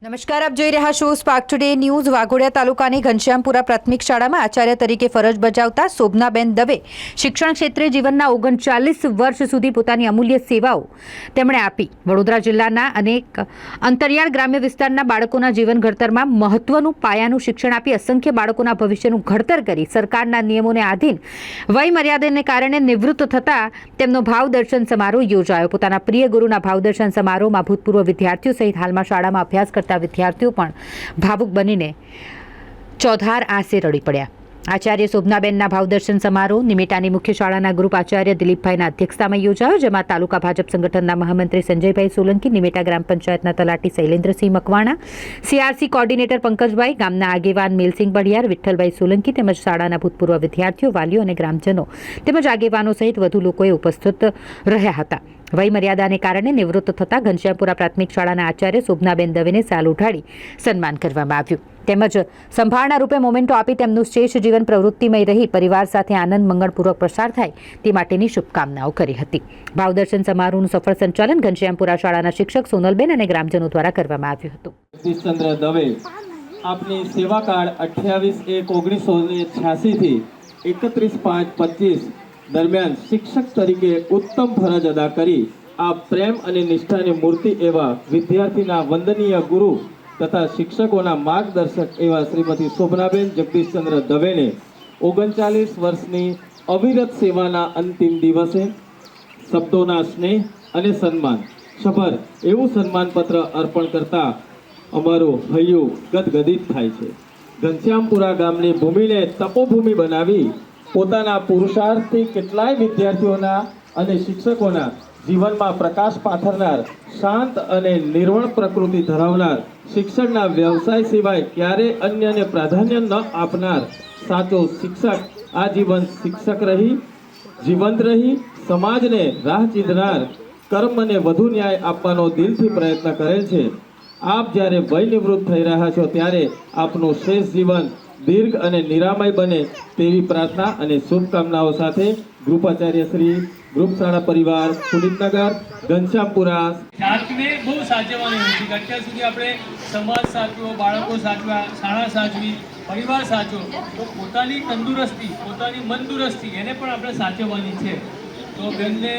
નમસ્કાર, આપ જોઈ રહ્યા છો સ્પાર્ક ટુડે ન્યૂઝ। વાઘોડિયા તાલુકાની ઘનશ્યામપુરા પ્રાથમિક શાળામાં આચાર્ય તરીકે ફરજ બજાવતા શોભનાબેન દવે શિક્ષણ ક્ષેત્રે જીવનના 39 વર્ષ સુધી પોતાની અમૂલ્ય સેવાઓ તેમણે આપી। વડોદરા જિલ્લાના અનેક અંતરિયાળ ગ્રામ્ય વિસ્તારના બાળકોના જીવન ઘડતરમાં મહત્વનું પાયાનું શિક્ષણ આપી અસંખ્ય બાળકોના ભવિષ્યનું ઘડતર કરી સરકારના નિયમોને આધીન વય મર્યાદાને કારણે નિવૃત્ત થતા તેમનો ભાવદર્શન સમારોહ યોજાયો। પોતાના પ્રિય ગુરુના ભાવદર્શન સમારોહમાં ભૂતપૂર્વ વિદ્યાર્થીઓ સહિત હાલમાં શાળામાં અભ્યાસ કરતા વિદ્યાર્થીઓ પણ ભાવુક બનીને ચોધાર આંસે રડી પડ્યા। આચાર્ય શોભનાબેનના ભાવદર્શન સમારોહ નિમેટાની મુખ્ય શાળાના ગ્રુપ આચાર્ય દિલીપભાઈના અધ્યક્ષતામાં યોજાયો, જેમાં તાલુકા ભાજપ સંગઠનના મહામંત્રી સંજયભાઈ સોલંકી, નિમેટા ગ્રામ પંચાયતના તલાટી શૈલેન્દ્રસિંહ મકવાણા, સીઆરસી કોર્ડિનેટર પંકજભાઈ, ગામના આગેવાન મેલસિંહ બઢિયાર, વિઠ્ઠલભાઈ સોલંકી તેમજ શાળાના ભૂતપૂર્વ વિદ્યાર્થીઓ, વાલીઓ અને ગ્રામજનો તેમજ આગેવાનો સહિત વધુ લોકોએ ઉપસ્થિત રહ્યા હતા। વય મર્યાદાને કારણે નિવૃત્ત થતા ઘનશ્યામપુરા પ્રાથમિક શાળાના આચાર્ય શોભનાબેન દવેને સાલ ઉઠાડી સન્માન કરવામાં આવ્યું, તેમજ સંભાળના રૂપે મોમેન્ટો આપી તેમનું શ્રેષ્ઠ જીવન પ્રવૃત્તિમય રહી પરિવાર સાથે આનંદ મંગળપૂર્વક પસાર થાય તે માટેની શુભકામનાઓ કરી હતી। ભાવદર્શન સમારોહનું સફળ સંચાલન ઘનશ્યામપુરા શાળાના શિક્ષક સોનલબેન અને ગ્રામજનો દ્વારા કરવામાં આવ્યું હતું। જગદીશચંદ્ર દવે આપની સેવાકાળ 28/1/1986 થી 31/5/25 દરમિયાન શિક્ષક તરીકે ઉત્તમ ફરજ અદા કરી આપ પ્રેમ અને નિષ્ઠાની મૂર્તિ એવા વિદ્યાર્થીના વંદનીય ગુરુ તથા શિક્ષકોના માર્ગદર્શક એવા શ્રીમતી શોભનાબેન જગદીશચંદ્ર દવેને 39 વર્ષની અવિરત સેવાના અંતિમ દિવસે શબ્દોના સ્નેહ અને સન્માન સભર એવું સન્માનપત્ર અર્પણ કરતા અમારું હૈયું ગદગદિત થાય છે। ઘનશ્યામપુરા ગામની ભૂમિને તપોભૂમિ બનાવી પોતાના પુરુષાર્થથી કેટલાય વિદ્યાર્થીઓના અને શિક્ષકોના જીવનમાં પ્રકાશ પાથરનાર, શાંત અને નિર્વણ પ્રકૃતિ ધરાવનાર, શિક્ષણના વ્યવસાય સિવાય ક્યારે અન્યને પ્રાધાન્ય ન આપનાર સાચો શિક્ષક આજીવન શિક્ષક રહી જીવંત રહી સમાજને રાહ ચીંધનાર કર્મને વધુ ન્યાય આપવાનો દિલથી પ્રયત્ન કરેલ છે। આપ જ્યારે વય નિવૃત્ત થઈ રહ્યા છો ત્યારે આપનું શ્રેષ્ઠ જીવન દીર્ઘ અને નિરામય બને તેવી પ્રાર્થના અને શુભકામનાઓ સાથે ગ્રુપ આચાર્ય શ્રી, ગ્રુપ શાળા પરિવાર, પુનિતનગર, ઘનશ્યામપુરા। જાતને બહુ સાચવવાની હોય છે। અત્યાર સુધી આપણે સમાજ સાચવો, બાળકો સાચવા, શાળા સાચવી, પરિવાર સાચવો, તો પોતાની તંદુરસ્તી, પોતાની મનદુરસ્તી એને પણ આપણે સાચવવાની છે। તો બેનને